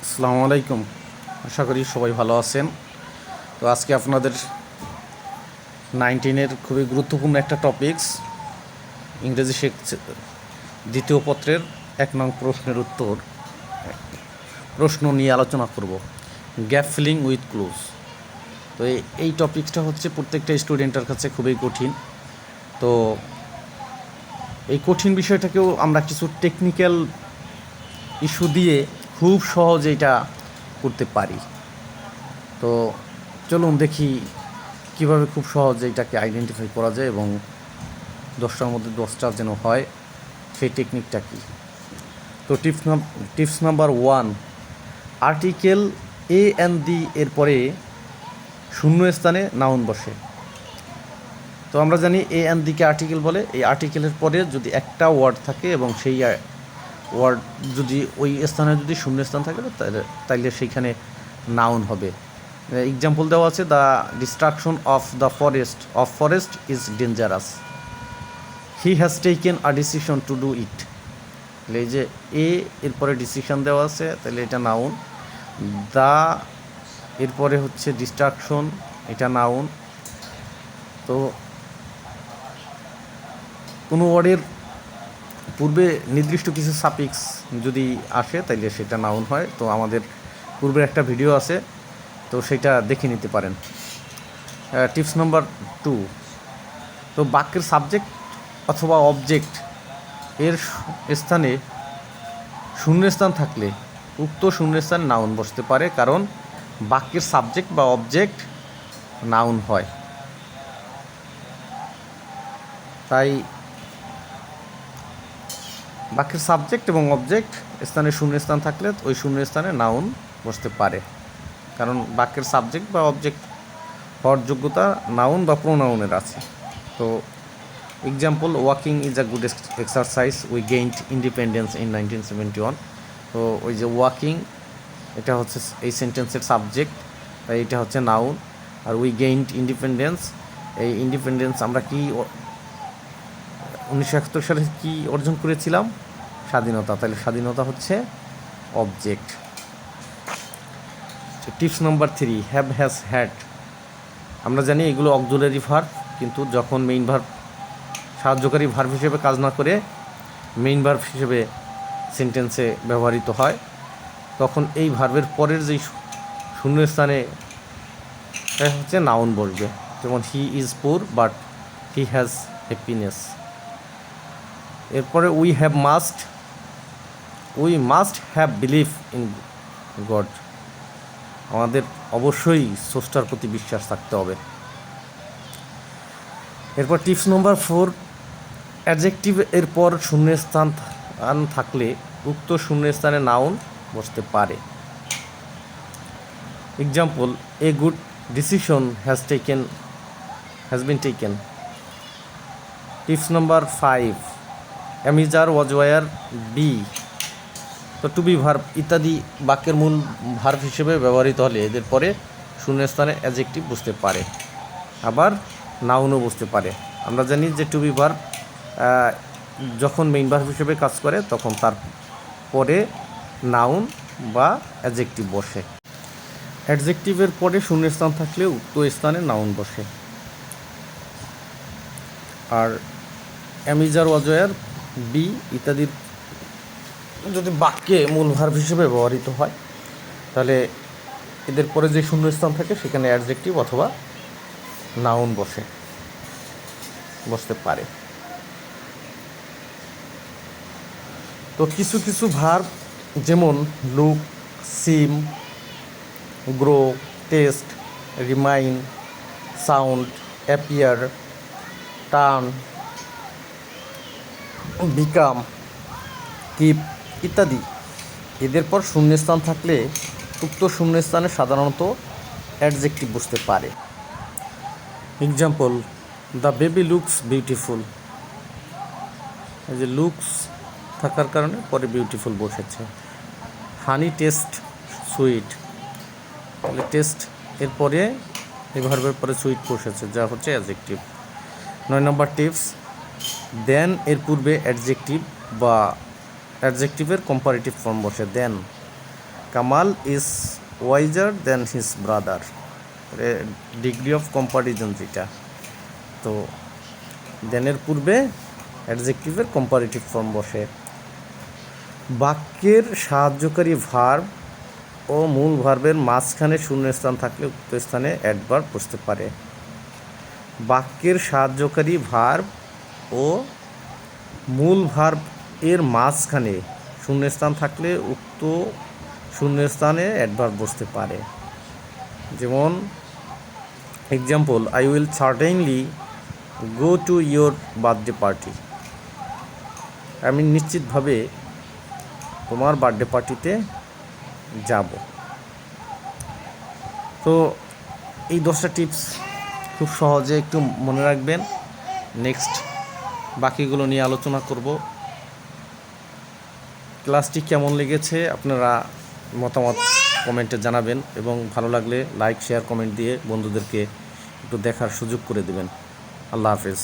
আসসালামু আলাইকুম। আশা করি সবাই ভালো আছেন। তো আজকে আপনাদের 19-এর খুবই গুরুত্বপূর্ণ একটা টপিকস ইংরেজি দ্বিতীয় পত্রের 1 নং প্রশ্নের উত্তর প্রশ্ন নিয়ে আলোচনা করব, গ্যাপ ফিলিং উইথ ক্লুজ। তো এই টপিকসটা হচ্ছে প্রত্যেকটা স্টুডেন্টের কাছে খুবই কঠিন। তো এই কঠিন বিষয়টাকেও আমরা কিছু টেকনিক্যাল ইস্যু দিয়ে খুব সহজে এটা করতে পারি। তো চলুন দেখি কীভাবে খুব সহজে এটাকে আইডেন্টিফাই করা যায় এবং 10টার মধ্যে 10টা যেন হয়, সেই টেকনিকটা কী। তো tips number 1, article a and the এর পরে শূন্য স্থানে নাউন বসে। তো আমরা জানি এ অ্যান্ড দিকে আর্টিকেল বলে। এই আর্টিকেলের পরে যদি একটা ওয়ার্ড থাকে এবং সেই ওয়ার্ড যদি ওই স্থানে যদি শূন্য স্থান থাকে তাইলে সেইখানে নাউন হবে। এক্সাম্পল দেওয়া আছে, the destruction of the forest is dangerous, he has taken a decision to do it. তাহলে এই যে এরপরে ডিসিশন দেওয়া আছে, তাহলে এটা নাউন। দ্য এরপরে হচ্ছে ডিস্ট্রাকশন, এটা নাউন। তো কোনো ওয়ার্ডের পূর্বে নির্দিষ্ট কিছু সাফিক্স যদি আসে তাইলে সেটা নাউন হয়। তো আমাদের পূর্বের একটা ভিডিও আছে, তো সেটা দেখে নিতে পারেন। টিপস নাম্বার 2, তো বাক্যের সাবজেক্ট অথবা অবজেক্ট এর স্থানে শূন্যস্থান থাকলে উক্ত শূন্যস্থান নাউন বসতে পারে, কারণ বাক্যের সাবজেক্ট বা অবজেক্ট নাউন হয়। তাই বাক্যের সাবজেক্ট এবং অবজেক্ট স্থানে শূন্যস্থান থাকলে ওই শূন্যস্থানে নাউন বসতে পারে, কারণ বাক্যের সাবজেক্ট বা অবজেক্ট হওয়ার যোগ্যতা নাউন বা প্রোনাউনের আছে। তো example, walking is a good exercise, we gained independence in 1971। তো ওই যে ওয়াকিং, এটা হচ্ছে এই সেন্টেন্সের সাবজেক্ট, তাই এটা হচ্ছে নাউন। আর উই গেইনড ইন্ডিপেন্ডেন্স, এই ইন্ডিপেন্ডেন্স আমরা কি 1971 সালে কি অর্জন করেছিলাম? স্বাধীনতা। তাহলে স্বাধীনতা হচ্ছে object. Tips number 3, have, has, had. আমরা জানি এগুলো অক্সিলারি ভার্ব, কিন্তু যখন মেইন ভার্ব সাহায্যকারী ভার্ব হিসেবে কাজ না করে মেইন ভার্ব হিসেবে সেন্টেন্সে ব্যবহৃত হয়, তখন এই ভার্বের পরের যেই শূন্যস্থানে হচ্ছে নাউন বসবে। যেমন he is poor but he has happiness. এরপরে we must have believe in God. আমাদের অবশ্যই স্রষ্টার প্রতি বিশ্বাস থাকতে হবে। এরপর টিপস নম্বর 4, অ্যাডজেক্টিভ এর পর শূন্যস্থান থাকলে উক্ত শূন্যস্থানে নাউন বসতে পারে। Example, a good decision has been taken. Tips number 5, am is are was were be. তো টু বি ভার্ব ইত্যাদি বাক্যের মূল ভার্ব হিসেবে ব্যবহৃত হলে এদের পরে শূন্যস্থানে অ্যাডজেক্টিভ বসতে পারে, আবার নাউনও বসতে পারে। আমরা জানি যে টু বি ভার্ব যখন মেইন ভার্ব হিসেবে কাজ করে তখন তার পরে নাউন বা অ্যাডজেক্টিভ বসে। অ্যাডজেক্টিভের পরে শূন্যস্থান থাকলে উক্ত স্থানে নাউন বসে। আর অ্যামিজার ওয়াজ ওয়ার বি ইত্যাদির যদি বাক্যে মূল ভার্ব হিসেবে ব্যবহৃত হয় তাহলে এদের পরে যে শূন্যস্থান থাকে সেখানে অ্যাডজেক্টিভ অথবা নাউন বসতে পারে। তো কিছু কিছু ভার্ব যেমন look, seem, grow, taste, remain, sound, appear, turn, become, keep ইত্যাদি এদের পর শূন্যস্থান থাকলে উক্ত শূন্যস্থানে সাধারণত অ্যাডজেক্টিভ বসতে পারে। Example, the baby looks beautiful. এই যে লুকস থাকার কারণে পরে বিউটিফুল বসেছে। হানি টেস্ট সুইট, তাহলে টেস্ট এরপরে এই ভার্বের পরে সুইট বসেছে, যা হচ্ছে অ্যাডজেক্টিভ। 9 নম্বর টিপস, দেন এর পূর্বে অ্যাডজেক্টিভ বা অ্যাডজেক্টিভের কম্পারেটিভ ফর্ম বসে than, Kamal is wiser than his brother, degree of comparison যেটা। তো দেনের পূর্বে অ্যাডজেক্টিভের কম্পারেটিভ ফর্ম বসে। বাক্যের সাহায্যকারী ভার্ব ও মূল ভার্বের মাঝখানে শূন্যস্থান থাকলে উক্ত স্থানে অ্যাডভার্ব বসতে পারে। বাক্যের সাহায্যকারী ভার্ব ও মূল ভার্ব এর মাঝখানে শূন্যস্থান থাকলে উক্ত শূন্যস্থানে অ্যাডভার্ব বসতে পারে। যেমন example, I will certainly go to your birthday party. আমি নিশ্চিতভাবে তোমার বার্থডে পার্টিতে যাব। তো এই 10টা টিপস খুব সহজে একটু মনে রাখবেন। নেক্সট বাকিগুলো নিয়ে আলোচনা করব। ক্লাসটি কেমন লেগেছে আপনারা মতামত কমেন্টে জানাবেন, এবং ভালো লাগলে লাইক, শেয়ার, কমেন্ট দিয়ে বন্ধুদেরকে একটু দেখার সুযোগ করে দেবেন। আল্লাহ হাফেজ।